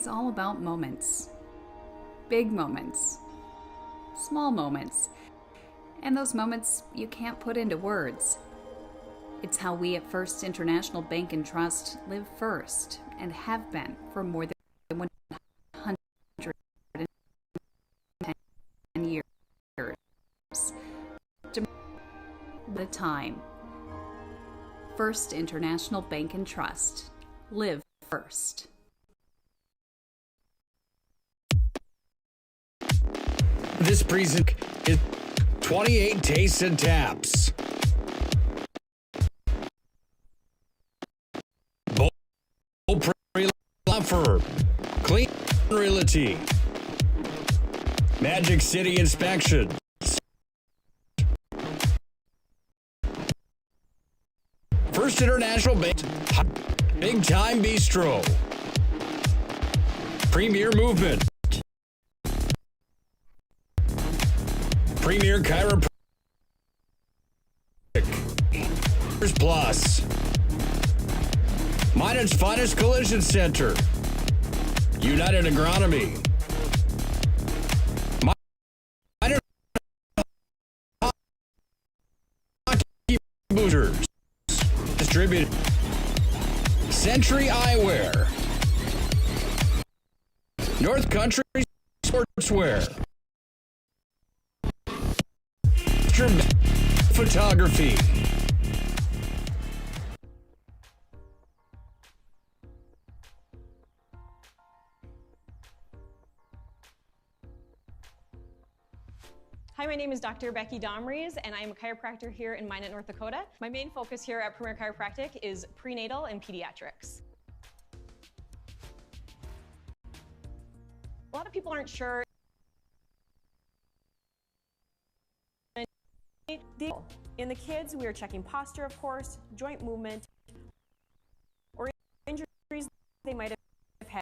It's all about moments. Big moments. Small moments. And those moments you can't put into words. It's how we at First International Bank and Trust live first and have been for more than 110 years. At a time. First International Bank and Trust. Live first. This presentation is 28 Tastes and Taps. Offer Clean Realty. Magic City Inspection. First International Bank. Big Time Bistro. Premier Movement. Premier Chiropractic. Plus. Minot's Finest Collision Center. United Agronomy. Minor Booters. Distributed. Century Eyewear. North Country Sportswear. Photography. Hi, my name is Dr. Becky Domries, and I am a chiropractor here in Minot, North Dakota. My main focus here at Premier Chiropractic is prenatal and pediatrics. A lot of people aren't sure. In the kids, we are checking posture, of course, joint movement, or injuries they might have had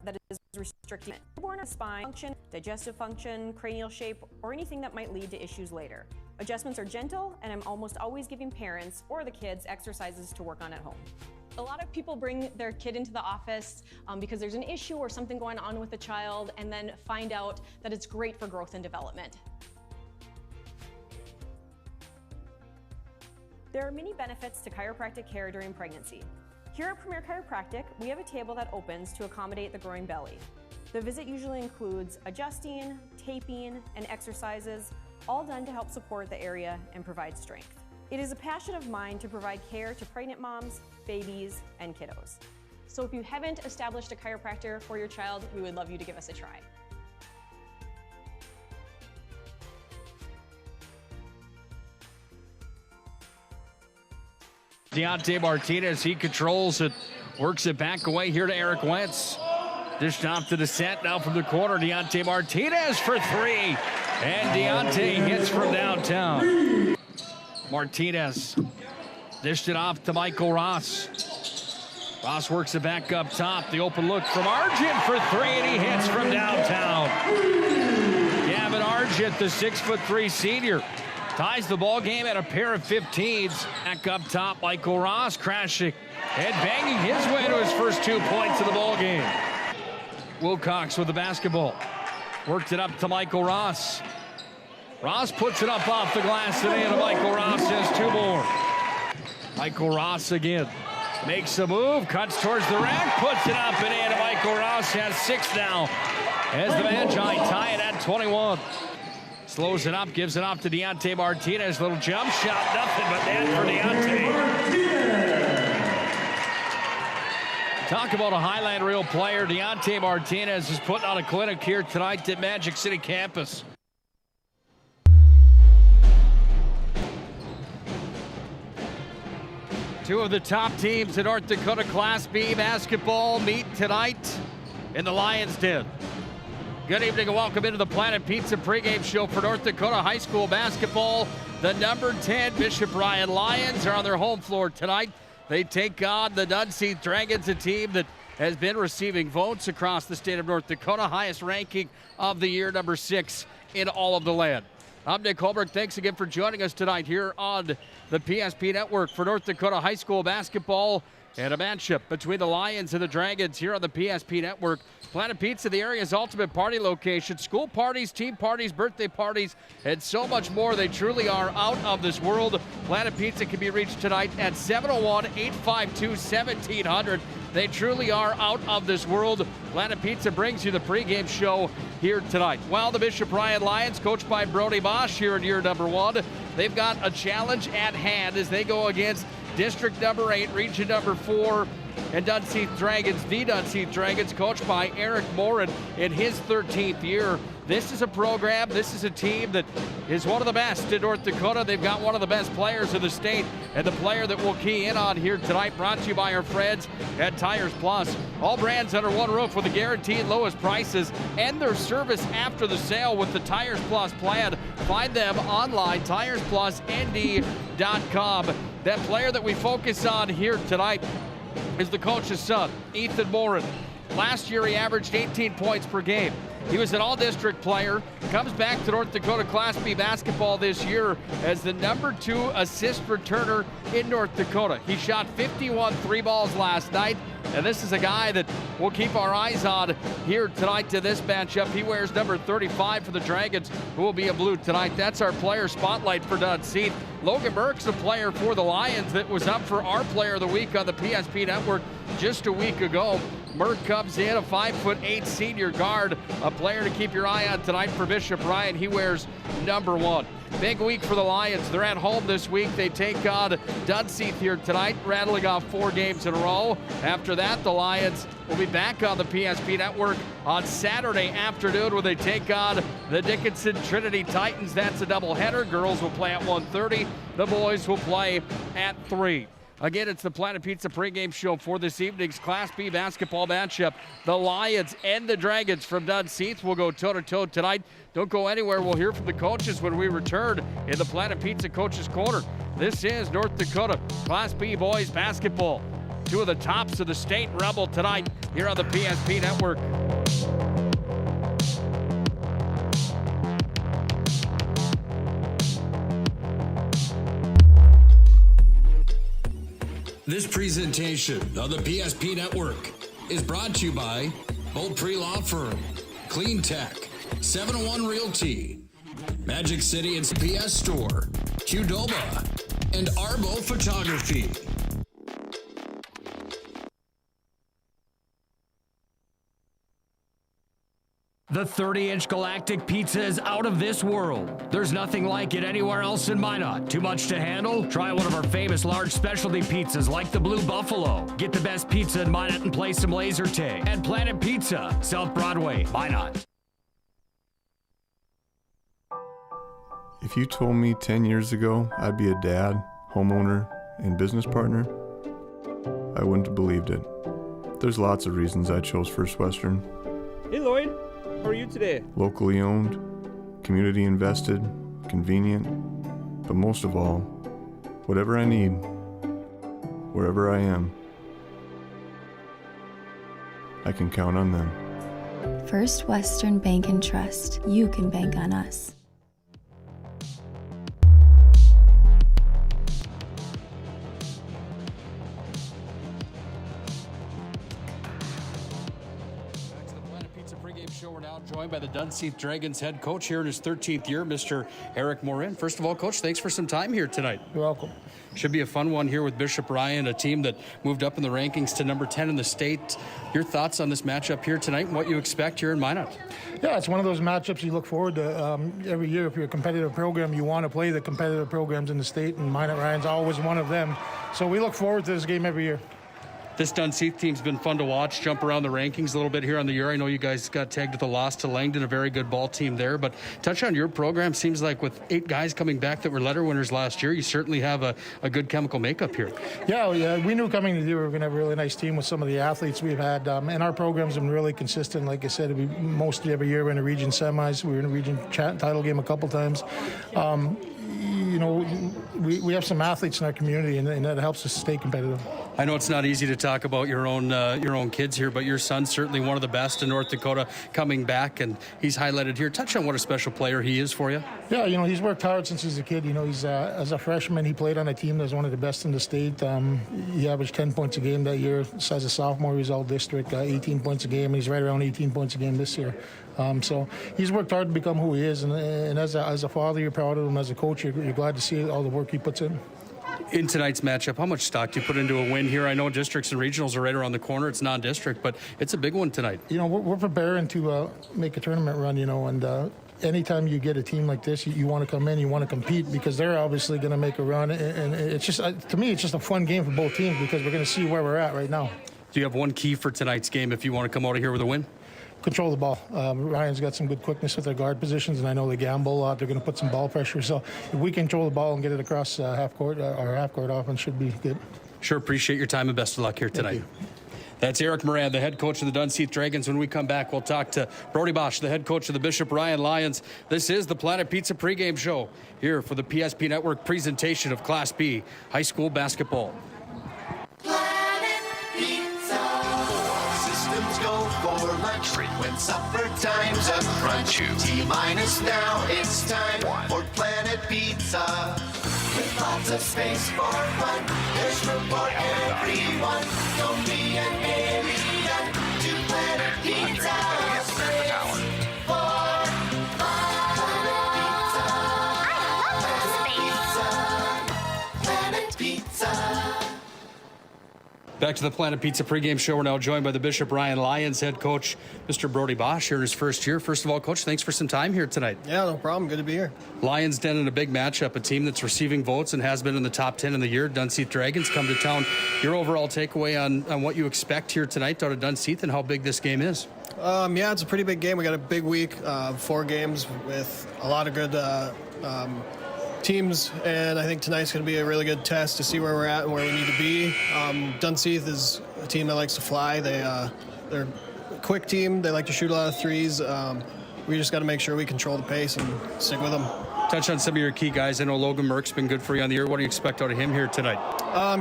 that is restricting newborn spine function, digestive function, cranial shape, or anything that might lead to issues later. Adjustments are gentle, and I'm almost always giving parents or the kids exercises to work on at home. A lot of people bring their kid into the office because there's an issue or something going on with the child, and then find out that it's great for growth and development. There are many benefits to chiropractic care during pregnancy. Here at Premier Chiropractic, we have a table that opens to accommodate the growing belly. The visit usually includes adjusting, taping, and exercises, all done to help support the area and provide strength. It is a passion of mine to provide care to pregnant moms, babies, and kiddos. So if you haven't established a chiropractor for your child, we would love you to give us a try. Deontay Martinez, he controls it, works it back away here to Eric Wentz. Dished off to the set now from the corner. Deontay Martinez for three. And Deontay hits from downtown. Martinez dished it off to Michael Ross. Ross works it back up top. The open look from Argent for three, and he hits from downtown. Gavin Argent, the 6'3" senior, ties the ball game at a pair of 15s. Back up top, Michael Ross crashing and banging his way to his first 2 points of the ball game. Wilcox with the basketball. Worked it up to Michael Ross. Ross puts it up off the glass today, and Michael Ross has two more. Michael Ross again. Makes a move, cuts towards the rack, puts it up and in. Michael Ross has six now as the Magi tie it at 21. Slows it up, gives it off to Deontay Martinez. Little jump shot, nothing but net for Deontay. Talk about a Highland Reel player. Deontay Martinez is putting on a clinic here tonight at Magic City campus. Two of the top teams in North Dakota Class B basketball meet tonight in the Lions Den. Good evening and welcome into the Planet Pizza pregame show for North Dakota High School basketball. The number 10 Bishop Ryan Lions are on their home floor tonight. They take on the Dunseith Dragons, a team that has been receiving votes across the state of North Dakota. Highest ranking of the year, number 6 in all of the land. I'm Nick Holbrook. Thanks again for joining us tonight here on the PSP Network for North Dakota High School basketball. And a matchup between the Lions and the Dragons here on the PSP Network. Planet Pizza, the area's ultimate party location. School parties, team parties, birthday parties, and so much more. They truly are out of this world. Planet Pizza can be reached tonight at 701-852-1700. They truly are out of this world. Planet Pizza brings you the pregame show here tonight. Well, the Bishop Ryan Lions, coached by Brody Bosch here in year number 1, they've got a challenge at hand as they go against District number 8, Region number 4, and Dunseith Dragons, the Dunseith Dragons, coached by Eric Morin in his 13th year. This is a program, this is a team that is one of the best in North Dakota. They've got one of the best players in the state, and the player that we'll key in on here tonight, brought to you by our friends at Tires Plus. All brands under one roof with the guaranteed lowest prices and their service after the sale with the Tires Plus plan. Find them online, TiresPlusND.com. That player that we focus on here tonight is the coach's son, Ethan Morin. Last year, he averaged 18 points per game. He was an all-district player, comes back to North Dakota Class B basketball this year as the number 2 assist returner in North Dakota. He shot 51 three balls last night, and this is a guy that we'll keep our eyes on here tonight to this matchup. He wears number 35 for the Dragons, who will be a blue tonight. That's our player spotlight for Dunseith. Logan Burke's a player for the Lions that was up for our player of the week on the PSP Network just a week ago. Merck comes in, a 5'8" senior guard, a player to keep your eye on tonight for Bishop Ryan. He wears number 1. Big week for the Lions. They're at home this week. They take on Dunseith here tonight, rattling off 4 games in a row. After that, the Lions will be back on the PSP Network on Saturday afternoon when they take on the Dickinson Trinity Titans. That's a doubleheader. Girls will play at 1:30. The boys will play at 3. Again, it's the Planet Pizza pregame show for this evening's Class B basketball matchup. The Lions and the Dragons from Dunseith will go toe-to-toe tonight. Don't go anywhere. We'll hear from the coaches when we return in the Planet Pizza Coaches Corner. This is North Dakota Class B boys basketball. 2 of the tops of the state rebel tonight here on the PSP Network. This presentation of the PSP Network is brought to you by Bolt Pre-Law Firm, Clean Tech, 701 Realty, Magic City and PS Store, Qdoba, and Arbo Photography. The 30-inch Galactic Pizza is out of this world. There's nothing like it anywhere else in Minot. Too much to handle? Try one of our famous large specialty pizzas like the Blue Buffalo. Get the best pizza in Minot and play some laser tag. At Planet Pizza, South Broadway, Minot. If you told me 10 years ago I'd be a dad, homeowner, and business partner, I wouldn't have believed it. There's lots of reasons I chose First Western. Hey Lloyd, how are you today? Locally owned, community invested, convenient, but most of all, whatever I need, wherever I am, I can count on them. First Western Bank and Trust. You can bank on us. We're now joined by the Dunseith Dragons head coach here in his 13th year, Mr. Eric Morin. First of all, Coach, thanks for some time here tonight. You're welcome. Should be a fun one here with Bishop Ryan, a team that moved up in the rankings to number 10 in the state. Your thoughts on this matchup here tonight and what you expect here in Minot? Yeah, it's one of those matchups you look forward to every year. If you're a competitive program, you want to play the competitive programs in the state, and Minot Ryan's always one of them. So we look forward to this game every year. This Dunseith team's been fun to watch, jump around the rankings a little bit here on the year. I know you guys got tagged with a loss to Langdon, a very good ball team there. But touch on your program. Seems like with 8 guys coming back that were letter winners last year, you certainly have a good chemical makeup here. Yeah, we knew coming to the year we were going to have a really nice team with some of the athletes we've had. And our program's been really consistent. Like I said, mostly every year we're in a region semis. We were in a region title game a couple times. we have some athletes in our community, and that helps us stay competitive. I know it's not easy to talk about your own kids here, but your son's certainly one of the best in North Dakota coming back, and he's highlighted here. Touch on what a special player he is for you. Yeah, he's worked hard since he's a kid. He's as a freshman, he played on a team that was one of the best in the state. He averaged 10 points a game that year. As a sophomore, he was all district, 18 points a game, and he's right around 18 points a game this year. So he's worked hard to become who he is, and as a father, you're proud of him. As a coach, you're glad to see all the work he puts in. In tonight's matchup, how much stock do you put into a win here? I know districts and regionals are right around the corner. It's non-district, but it's a big one tonight. We're preparing to make a tournament run, and anytime you get a team like this, you want to come in, you want to compete, because they're obviously going to make a run. And it's just, to me, it's just a fun game for both teams, because we're going to see where we're at right now. Do you have one key for tonight's game if you want to come out of here with a win? Control the ball. Ryan's got some good quickness with their guard positions, and I know they gamble a lot. They're going to put some ball pressure. So if we control the ball and get it across half court, our half court offense should be good. Sure, appreciate your time and best of luck here tonight. That's Eric Moran, the head coach of the Dunseith Dragons. When we come back, we'll talk to Brody Bosch, the head coach of the Bishop Ryan Lions. This is the Planet Pizza pregame show here for the PSP Network presentation of Class B high school basketball. When supper time's a crunch, T-minus now, it's time for Planet Pizza. With lots of space for fun, there's room for everyone. Don't be an alien to Planet Pizza. Space for fun. Planet Pizza. Planet Pizza. Back to the Planet Pizza pregame show. We're now joined by the Bishop Ryan Lions head coach, Mr. Brody Bosch, here in his first year. First of all, Coach, thanks for some time here tonight. Yeah, no problem. Good to be here. Lions Den in a big matchup, a team that's receiving votes and has been in the top 10 in the year. Dunseith Dragons come to town. Your overall takeaway on what you expect here tonight out of Dunseith and how big this game is? Yeah, it's a pretty big game. We got a big week, 4 games with a lot of good teams, and I think tonight's going to be a really good test to see where we're at and where we need to be. Dunseith is a team that likes to fly. They're a quick team. They like to shoot a lot of threes. We just got to make sure we control the pace and stick with them. Touch on some of your key guys. I know Logan Merck's been good for you on the year. What do you expect out of him here tonight?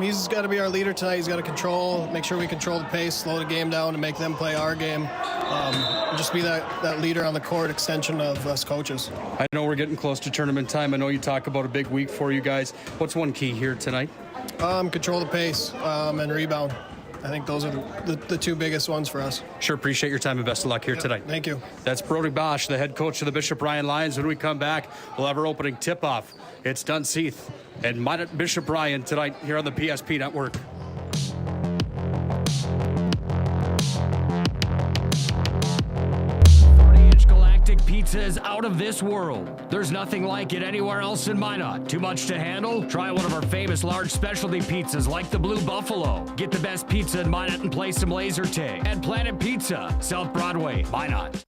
He's got to be our leader tonight. He's got to make sure we control the pace, slow the game down, and make them play our game. Just be that leader on the court, extension of us coaches. I know we're getting close to tournament time. I know you talk about a big week for you guys. What's one key here tonight? Control the pace and rebound. I think those are the 2 biggest ones for us. Sure, appreciate your time and best of luck here tonight. Thank you. That's Brody Bosch, the head coach of the Bishop Ryan Lions. When we come back, we'll have our opening tip-off. It's Dunseith and Bishop Ryan tonight here on the PSP Network. Pizza is out of this world. There's nothing like it anywhere else in Minot. Too much to handle? Try one of our famous large specialty pizzas like the Blue Buffalo. Get the best pizza in Minot and play some laser tag. At Planet Pizza, South Broadway, Minot.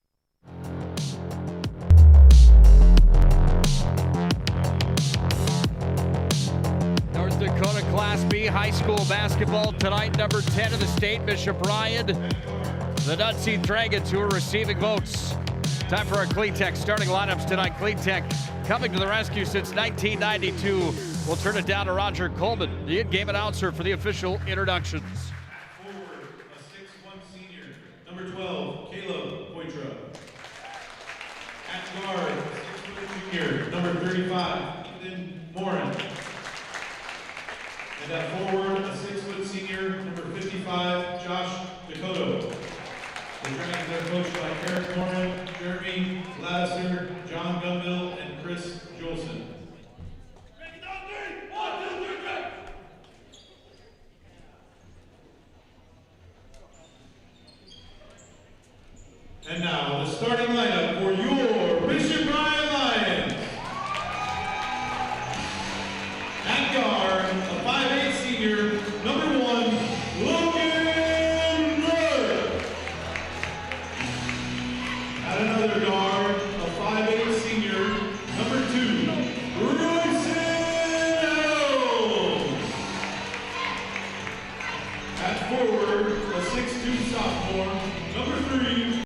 North Dakota Class B high school basketball tonight, number 10 in the state, Bishop Ryan. The Dunseith Dragons, who are receiving votes. Time for our Clean Tech starting lineups tonight. Clean Tech coming to the rescue since 1992. We'll turn it down to Roger Coleman, the in-game announcer for the official introductions. Forward, a 6'1" senior, number 12, Caleb Poitras. At guard, a 6' junior, number 35, Ethan Morin. And at forward, a 6' senior, number 55, Josh Dakota. The Dragons are coached by Eric Morin, Jeremy Ladser, John Gunville, and Chris Jolson. And now the starting lineup for your Bishop Ryan Lions. At guard, a 5'8" senior, number 1, Logan Merck. At another guard,